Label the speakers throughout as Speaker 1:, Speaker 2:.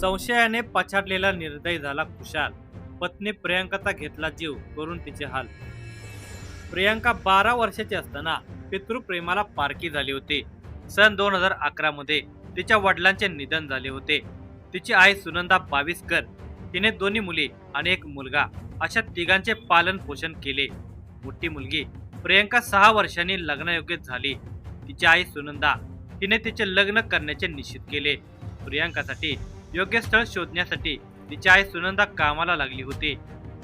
Speaker 1: संशयाने पछाडलेला निर्दयी झाला खुशाल. पत्नी प्रियंकाचा घेतला जीव करून तिचे हाल. प्रियंका 12 वर्षाची असताना पितृप्रेमाला पारखी झाली होती. सन 2011 मध्ये तिच्या वडिलांचे निधन झाले होते. तिची आई सुनंदा बाविस्कर, तिने 2 मुली आणि 1 मुलगा अशा तिघांचे पालन पोषण केले. मोठी मुलगी प्रियंका 6 वर्षांनी लग्नयोग्य झाली. तिची आई सुनंदा, तिने तिचे लग्न करण्याचे निश्चित केले. प्रियंकासाठी योग्य स्थळ शोधण्यासाठी तिची आई सुनंदा कामाला लागली होती.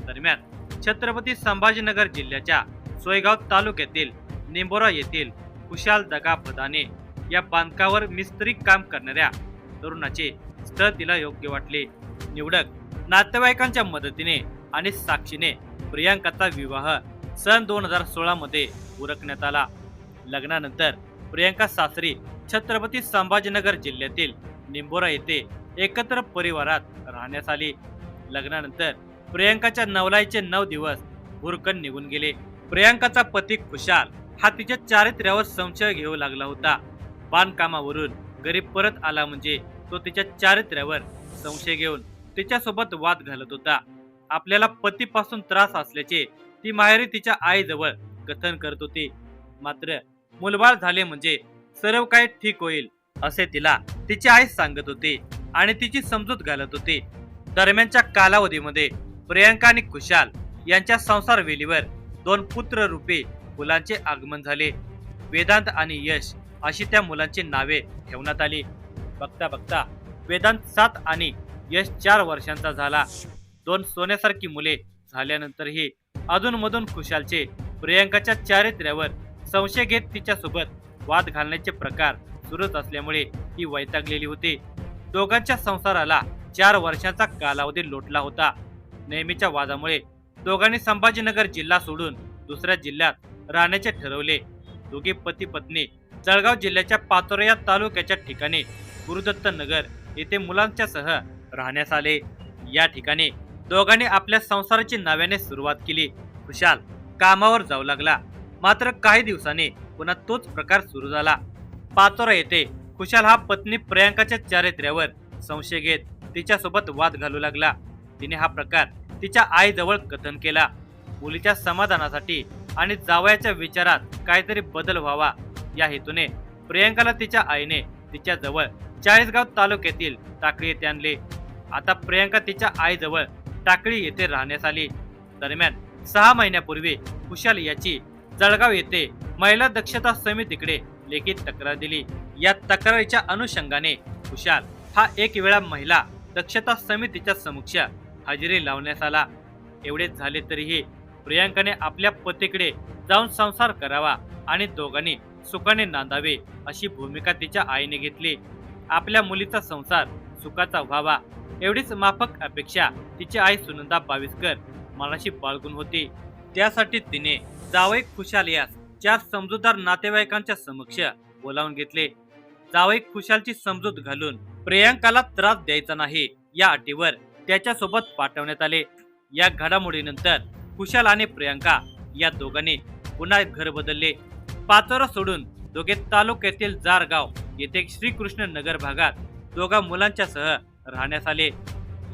Speaker 1: दरम्यान छत्रपती संभाजीनगर जिल्ह्याच्या सोयगाव तालुक्यातील निंबोरा येथील खुशाल दगा भदाने या बांधकावर मिस्त्री काम करणाऱ्या तरुणाचे स्थळ तिला योग्य वाटले. निवडक नातेवाईकांच्या मदतीने आणि साक्षीने प्रियंकाचा विवाह सन 2016 मध्ये उरकण्यात आला. लग्नानंतर प्रियंका सासरी छत्रपती संभाजीनगर जिल्ह्यातील निंबोरा येथे एकत्र परिवारात राहण्यास आली. लग्नानंतर प्रियंकाच्या नवलाईचे 9 दिवस भुरकन निघून गेले. प्रियंकाचा पती खुशाल हा तिच्या चारित्र्यावर संशय घेऊ लागला होता. बांधकामावरून घरी परत आला म्हणजे तो तिच्या चारित्र्यावर संशय घेऊन तिच्यासोबत वाद घालत होता. आपल्याला पतीपासून त्रास असल्याचे ती माहेरी तिच्या आईजवळ कथन करत होती. मात्र मुलबाळ झाले म्हणजे सर्व काही ठीक होईल असे तिला तिची आई सांगत होती आणि तिची समजूत घालत होती. दरम्यानच्या कालावधीमध्ये प्रियंका आणि खुशाल यांच्या संसार वेलीवर 2 पुत्र रूपी मुलांचे आगमन झाले. वेदांत आणि यश अशी त्या मुलांची नावे ठेवण्यात आली. बघता बघता वेदांत 7 आणि यश 4 वर्षांचा झाला. 2 सोन्यासारखी मुले झाल्यानंतरही अधूनमधून खुशालचे प्रियंकाच्या चारित्र्यावर संशय घेत तिच्यासोबत वाद घालण्याचे प्रकार सुरूच असल्यामुळे ती वैतागलेली होती. दोघांच्या संसाराला 4 वर्षांचा कालावधी लोटला होता. नेहमीच्या वादामुळे दोघांनी संभाजीनगर जिल्हा सोडून दुसऱ्या जिल्ह्यात राहण्याचे ठरवले. दोघे पती पत्नी जळगाव जिल्ह्याच्या पाचोरा या तालुक्याच्या ठिकाणी गुरुदत्त नगर येथे मुलांच्या सह राहण्यास आले. या ठिकाणी दोघांनी आपल्या संसाराची नव्याने सुरुवात केली. खुशाल कामावर जाऊ लागला. मात्र काही दिवसांनी पुन्हा तोच प्रकार सुरू झाला. पाचोरा येथे खुशाल हा पत्नी प्रियंकाच्या चारित्र्यावर संशय घेत तिच्यासोबत वाद घालू लागला. तिने हा प्रकार तिच्या आईजवळ कथन केला. मुलीच्या समाधानासाठी आणि जावयाच्या विचारात काहीतरी बदल व्हावा या हेतूने प्रियंकाला तिच्या आईने तिच्या जवळ चाळीसगाव तालुक्यातील टाकळी येथे आणले. आता प्रियंका तिच्या आईजवळ टाकळी येथे राहण्यास आली. दरम्यान 6 महिन्यापूर्वी खुशाल याची जळगाव येथे महिला दक्षता समितीकडे लेखी तक्रार दिली. या तक्रारीच्या अनुषंगाने खुशाल हा 1 वेळा महिला दक्षता समितीच्या समक्ष हजेरी लावण्यास आला. एवढेच झाले तरीही प्रियंकाने आपल्या पतीकडे जाऊन संसार करावा आणि दोघांनी सुखाने नांदावे अशी भूमिका तिच्या आईने घेतली. आपल्या मुलीचा संसार सुखाचा व्हावा एवढीच माफक अपेक्षा तिची आई सुनंदा बाविस्कर मनाशी बाळगून होती. त्यासाठी तिने जावई खुशाल यास 4 समजूतदार नातेवाईकांच्या समक्ष बोलावून घेतले. जावई खुशालची समजूत घालून प्रियंकाला त्रास द्यायचा नाही या अटीवर त्याच्यासोबत पाठवण्यात आले. या घडामोडीनंतर खुशाल आणि प्रियंका या दोघांनी पुन्हा घर बदलले. पाचोरा सोडून दोघे तालुक्यातील जारगाव येथे श्रीकृष्ण नगर भागात दोघा मुलांच्या सह राहण्यास आले.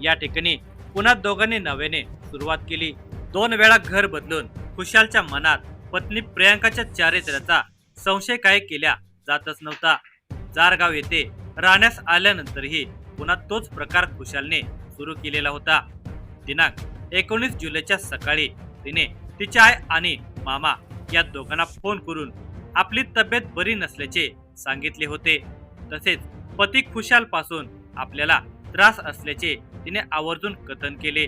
Speaker 1: या ठिकाणी पुन्हा दोघांनी नव्याने सुरुवात केली. 2 वेळा घर बदलून खुशालच्या मनात पत्नी प्रियंकाच्या चारित्र्याचा संशय काय केल्या जातच नव्हता. जारगाव येथे राहण्यास आल्यानंतरही पुन्हा तोच प्रकार खुशालने सुरू केलेला होता. दिनांक 19 जुलैच्या सकाळी तिने तिच्या आई आणि मामा या दोघांना फोन करून आपली तब्येत बरी नसल्याचे सांगितले होते. तसेच पती खुशाल पासून आपल्याला त्रास असल्याचे तिने आवर्जून कथन केले.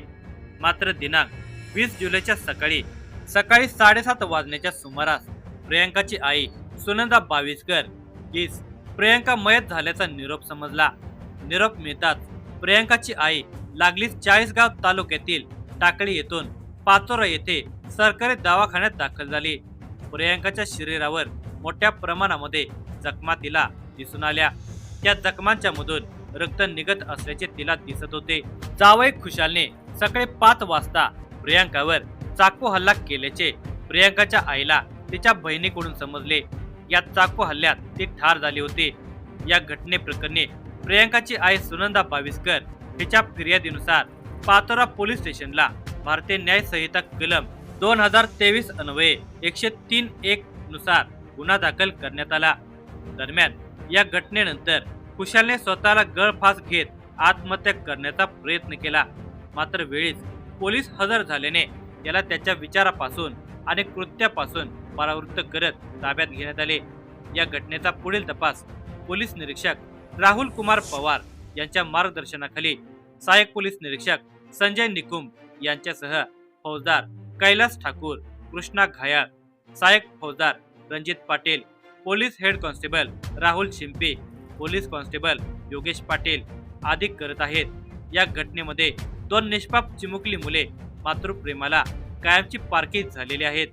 Speaker 1: मात्र दिनांक 20 जुलैच्या सकाळी 7:30 वाजण्याच्या सुमारास प्रियंकाची आई सुनंदा बाविस्कर हीच प्रियंका मयत झाल्याचा निरोप समजला. निरोप मिळताच प्रियंकाची आई लागलीच चाळीसगाव तालुक्यातील टाकळी येथून पाचोरा येथे सरकारी दवाखान्यात दाखल झाली. प्रियंकाच्या शरीरावर मोठ्या प्रमाणामध्ये जखमा तिला दिसून आल्या. त्या जखमांच्या मधून रक्त निघत असल्याचे तिला दिसत होते. जावई खुशालने सकाळी 5 वाजता प्रियंकावर चाकू हल्ला केल्याचे प्रियंकाच्या आईला तिच्या बहिणीकडून समजले. या चाकू हल्ल्यात ती ठार झाली होती. या घटनेप्रकरणी प्रियंकाची आई सुनंदा बाविस्कर हिच्या फिर्यादीनुसार पाचोरा पोलीस स्टेशनला भारतीय न्याय संहिता कलम 2023 अन्वये 103(1) नुसार गुन्हा दाखल करण्यात आला। दरम्यान या घटनेनंतर कुशालने स्वतःला गळफास घेत आत्महत्या करण्याचा प्रयत्न केला, मात्र वेळीच पोलीस हजर झाल्याने याला त्याच्या विचारापासून आणि कृत्यापासून परावृत्त करत ताब्यात घेण्यात आले। या घटनेचा पुढील तपास पोलीस निरीक्षक राहुल कुमार पवार यांच्या मार्गदर्शनाखाली सहाय्यक पोलीस निरीक्षक संजय निकुंब यांच्यासह फौजदार कैलास ठाकूर, कृष्णा घायाळ, सहाय्यक फौजदार Ranjit Patil, police head constable Rahul Shimpe, police constable Yogesh Patil आदी करत आहेत। या घटनेमध्ये 2 निष्पाप चिमुकली मुले मातृप्रेमाला कायमची पारखी झालेली आहेत।